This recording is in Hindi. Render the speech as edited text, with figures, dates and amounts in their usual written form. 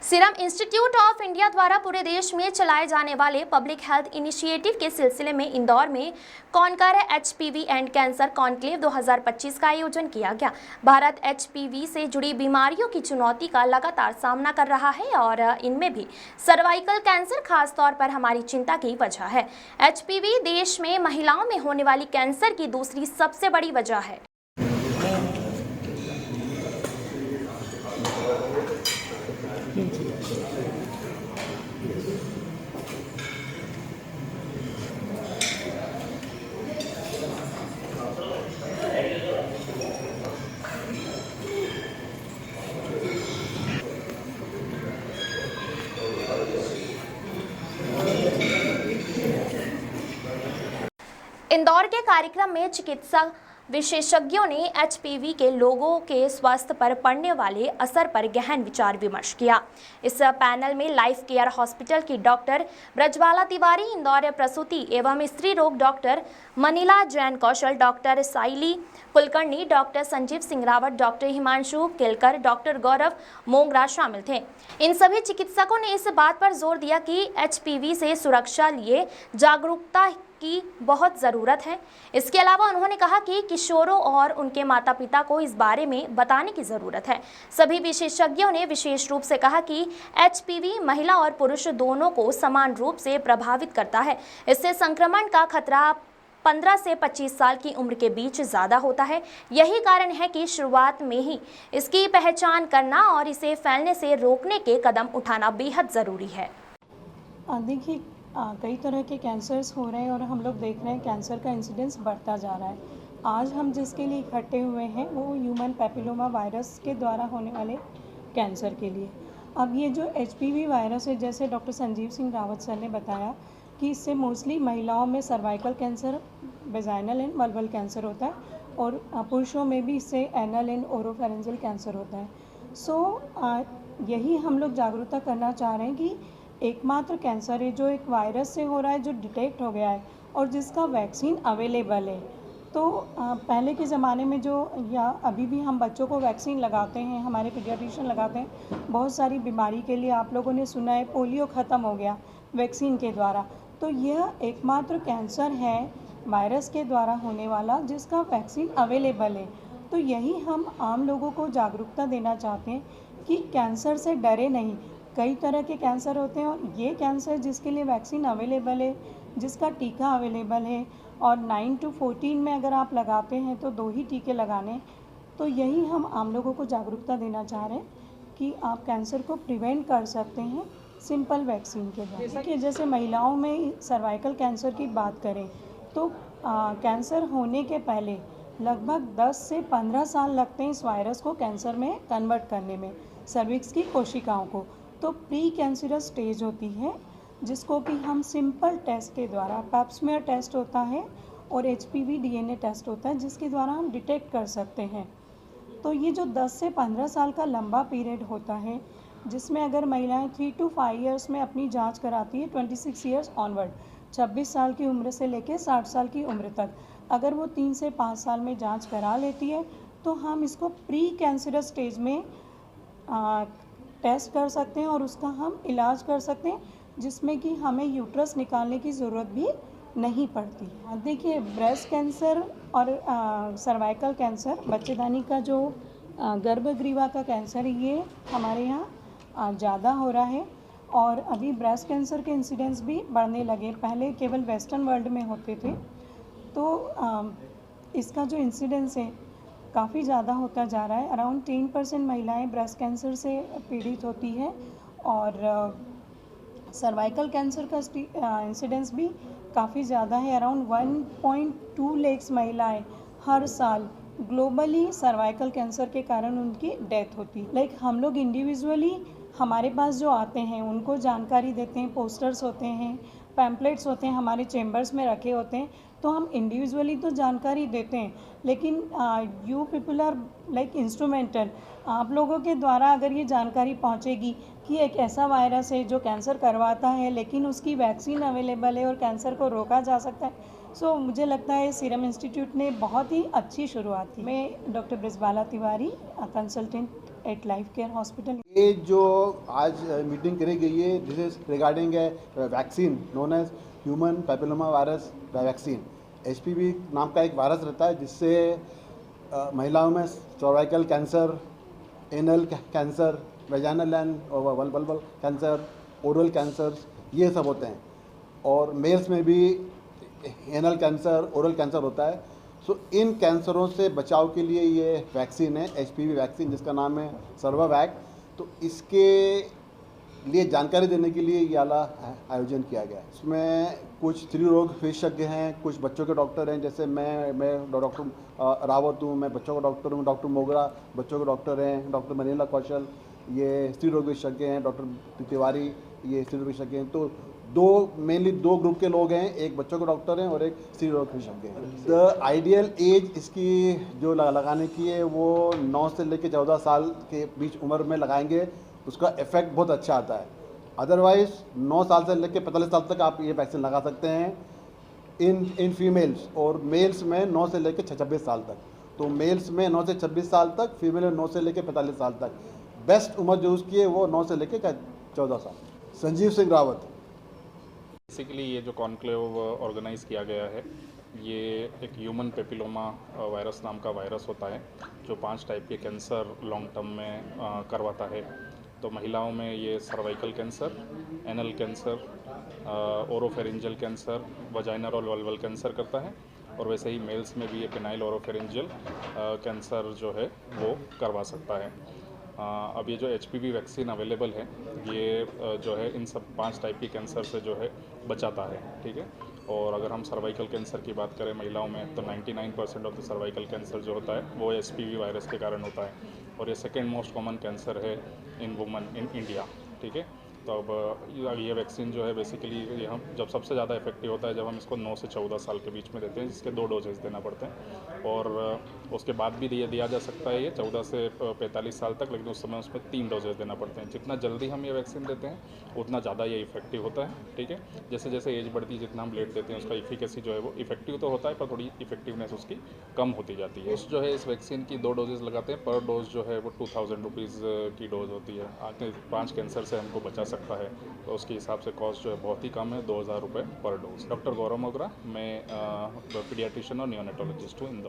सीरम इंस्टीट्यूट ऑफ इंडिया द्वारा पूरे देश में चलाए जाने वाले पब्लिक हेल्थ इनिशिएटिव के सिलसिले में इंदौर में conquer HPV and cancer conclave 2025 का आयोजन किया गया। भारत एचपीवी से जुड़ी बीमारियों की चुनौती का लगातार सामना कर रहा है और इनमें भी सर्वाइकल कैंसर खास तौर पर हमारी चिंता की वजह है। एचपीवी देश में महिलाओं में होने वाली कैंसर की दूसरी सबसे बड़ी वजह है। इंदौर के कार्यक्रम में चिकित्सा विशेषज्ञों ने एचपीवी के लोगों के स्वास्थ्य पर पड़ने वाले असर पर गहन विचार विमर्श किया। इस पैनल में लाइफ केयर हॉस्पिटल की डॉक्टर ब्रजबाला तिवारी, इंदौर प्रसूति एवं स्त्री रोग doctor Manila Jain Kaushal, doctor Saili Kulkarni, doctor Sanjeev Singh Rawat, doctor Himanshu Kelkar, doctor Gaurav Mongra शामिल थे। इन सभी चिकित्सकों ने इस बात पर जोर दिया कि एचपीवी से सुरक्षा लिए जागरूकता की बहुत ज़रूरत है। इसके अलावा उन्होंने कहा कि किशोरों और उनके माता पिता को इस बारे में बताने की ज़रूरत है। सभी विशेषज्ञों ने विशेष रूप से कहा कि एचपीवी महिला और पुरुष दोनों को समान रूप से प्रभावित करता है। इससे संक्रमण का खतरा 15 से 25 साल की उम्र के बीच ज़्यादा होता है। यही कारण है कि शुरुआत में ही इसकी पहचान करना और इसे फैलने से रोकने के कदम उठाना बेहद ज़रूरी है। देखिए, कई तरह के कैंसर्स हो रहे हैं और हम लोग देख रहे हैं कैंसर का इंसिडेंस बढ़ता जा रहा है। आज हम जिसके लिए इकट्ठे हुए हैं वो ह्यूमन पैपिलोमा वायरस के द्वारा होने वाले कैंसर के लिए। अब ये जो एचपीवी वायरस है, जैसे डॉक्टर संजीव सिंह रावत सर ने बताया कि इससे मोस्टली महिलाओं में cervical cancer, vaginal and vulval cancer होता है और पुरुषों में भी इससे एनल एंड ओरोफेरेंजियल कैंसर होता है। यही हम लोग जागरूकता करना चाह रहे हैं कि एकमात्र कैंसर है जो एक वायरस से हो रहा है, जो डिटेक्ट हो गया है और जिसका वैक्सीन अवेलेबल है। तो पहले के ज़माने में जो, या अभी भी हम बच्चों को वैक्सीन लगाते हैं, हमारे पीडियाट्रिशियन लगाते हैं। बहुत सारी बीमारी के लिए आप लोगों ने सुना है पोलियो ख़त्म हो गया वैक्सीन के द्वारा। तो यह एकमात्र कैंसर है वायरस के द्वारा होने वाला जिसका वैक्सीन अवेलेबल है। तो यही हम आम लोगों को जागरूकता देना चाहते हैं कि कैंसर से डरे नहीं। कई तरह के कैंसर होते हैं और ये कैंसर जिसके लिए वैक्सीन अवेलेबल है, जिसका टीका अवेलेबल है और 9 to 14 में अगर आप लगाते हैं तो 2 ही टीके लगाने। तो यही हम आम लोगों को जागरूकता देना चाह रहे हैं कि आप कैंसर को प्रिवेंट कर सकते हैं सिंपल वैक्सीन के द्वारा। कि जैसे महिलाओं में सर्वाइकल कैंसर की बात करें तो कैंसर होने के पहले लगभग 10 से 15 साल लगते हैं इस वायरस को कैंसर में कन्वर्ट करने में, सर्विक्स की कोशिकाओं को। तो प्री कैंसरस स्टेज होती है जिसको कि हम सिंपल टेस्ट के द्वारा, पैप स्मीयर टेस्ट होता है और एचपीवी डीएनए टेस्ट होता है जिसके द्वारा हम डिटेक्ट कर सकते हैं। तो ये जो 10 से 15 साल का लंबा पीरियड होता है जिसमें अगर महिलाएं 3 to 5 ईयर्स में अपनी जांच कराती है, 26 ईयर्स ऑनवर्ड, 26 साल की उम्र से लेकर 60 साल की उम्र तक, अगर वो 3 से 5 साल में जाँच करा लेती है तो हम इसको प्री कैंसरस स्टेज में टेस्ट कर सकते हैं और उसका हम इलाज कर सकते हैं जिसमें कि हमें यूट्रस निकालने की ज़रूरत भी नहीं पड़ती। देखिए, ब्रेस्ट कैंसर और सर्वाइकल कैंसर, बच्चेदानी का जो गर्भग्रीवा का कैंसर, ये हमारे यहाँ ज़्यादा हो रहा है और अभी ब्रेस्ट कैंसर के इंसिडेंस भी बढ़ने लगे। पहले केवल वेस्टर्न वर्ल्ड में होते थे, तो इसका जो इंसिडेंस है काफ़ी ज़्यादा होता जा रहा है। अराउंड 10% महिलाएं ब्रेस्ट कैंसर से पीड़ित होती हैं और सर्वाइकल कैंसर का इंसिडेंस भी काफ़ी ज़्यादा है। अराउंड 1.2 लाख महिलाएं हर साल ग्लोबली सर्वाइकल कैंसर के कारण उनकी डेथ होती है। हम लोग इंडिविजुअली हमारे पास जो आते हैं उनको जानकारी देते हैं, पोस्टर्स होते हैं, पैम्पलेट्स होते हैं, हमारे चेम्बर्स में रखे होते हैं, तो हम इंडिविजुअली तो जानकारी देते हैं, लेकिन you people are like instrumental. आप लोगों के द्वारा अगर ये जानकारी पहुंचेगी कि एक ऐसा वायरस है जो कैंसर करवाता है लेकिन उसकी वैक्सीन अवेलेबल है और कैंसर को रोका जा सकता है, सो मुझे लगता है सीरम इंस्टीट्यूट ने बहुत ही अच्छी शुरुआत की। मैं doctor Brajbala Tiwari, consultant at Life Care Hospital. ये जो आज मीटिंग करी गई है, this is regarding a vaccine known as human papilloma virus vaccine. HPV नाम का एक वायरस रहता है जिससे महिलाओं में cervical cancer, anal cancer, vaginal and vulval cancer, oral cancer, ये सब होते हैं। और मेल्स में भी एनल कैंसर, ओरल कैंसर होता है। सो इन कैंसरों से बचाव के लिए ये वैक्सीन है, एचपीवी वैक्सीन, जिसका नाम है सर्वावैक। तो इसके लिए जानकारी देने के लिए ये वाला आयोजन किया गया है। इसमें कुछ स्त्री रोग विशेषज्ञ हैं, कुछ बच्चों के डॉक्टर हैं, जैसे मैं डॉक्टर रावत हूँ, मैं बच्चों का डॉक्टर हूँ। डॉक्टर मोगरा बच्चों के डॉक्टर हैं। डॉक्टर मनीला कौशल ये स्त्री रोग विशेषज्ञ हैं। डॉक्टर तिवारी ये स्त्री रोग विशेषज्ञ हैं। तो मेनली दो ग्रुप के लोग हैं, एक बच्चों के डॉक्टर हैं और एक स्त्री रोग विशेषज्ञ हैं। द आइडियल एज इसकी जो लगाने की है वो 9 से लेकर 14 साल के बीच उम्र में लगाएंगे, उसका इफेक्ट बहुत अच्छा आता है। अदरवाइज 9 साल से लेकर 45 साल तक आप ये वैक्सीन लगा सकते हैं इन फीमेल्स, और मेल्स में 9 से लेकर 26 साल तक। तो मेल्स में 9 से 26 साल तक, फीमेल में 9 से लेकर 45 साल तक। बेस्ट उम्र जो उसकी है वो 9 से लेकर 14 साल। संजीव सिंह रावत। बेसिकली ये जो कॉन्क्लेव ऑर्गेनाइज किया गया है, ये एक ह्यूमन पेपिलोमा वायरस नाम का वायरस होता है जो 5 टाइप के कैंसर लॉन्ग टर्म में करवाता है। तो महिलाओं में ये cervical cancer, anal cancer, oropharyngeal cancer, vaginal और वल्वल कैंसर करता है। और वैसे ही मेल्स में भी ये पेनाइल ओरोफेरिंजियल कैंसर जो है वो करवा सकता है। अब ये जो एचपीवी वैक्सीन अवेलेबल है, ये जो है इन सब 5 टाइप की कैंसर से जो है बचाता है, ठीक है। और अगर हम सर्वाइकल कैंसर की बात करें महिलाओं में, तो 99% ऑफ द सर्वाइकल कैंसर जो होता है वो एचपीवी वायरस के कारण होता है। और ये सेकेंड मोस्ट कॉमन कैंसर है इन वुमन इन इंडिया, ठीक है। तो अब ये वैक्सीन जो है बेसिकली ये हम जब सबसे ज़्यादा इफेक्टिव होता है जब हम इसको 9 से 14 साल के बीच में देते हैं, जिसके 2 डोजेस देना पड़ते हैं। और उसके बाद भी दिया जा सकता है ये 14 से 45 साल तक, लेकिन उस समय उसमें 3 डोजेस देना पड़ते हैं। जितना जल्दी हम ये वैक्सीन देते हैं उतना ज़्यादा ये इफेक्टिव होता है, ठीक है। जैसे जैसे एज बढ़ती है, जितना हम लेट देते हैं उसका इफिकेसी जो है वो इफेक्टिव तो होता है, पर थोड़ी इफेक्टिवनेस उसकी कम होती जाती है। जो है इस वैक्सीन की 2 डोजेस लगाते हैं, पर डोज जो है वो 2000 रुपीज़ की डोज होती है। आगे 5 कैंसर से हमको बचा सकता है, तो उसके हिसाब से कॉस्ट जो है बहुत ही कम है, 2000 रुपये पर डोज। डॉक्टर गौरव मोगरा, मैं पीडियाट्रिशियन और नियोनेटोलॉजिस्ट हूँ इंदौर।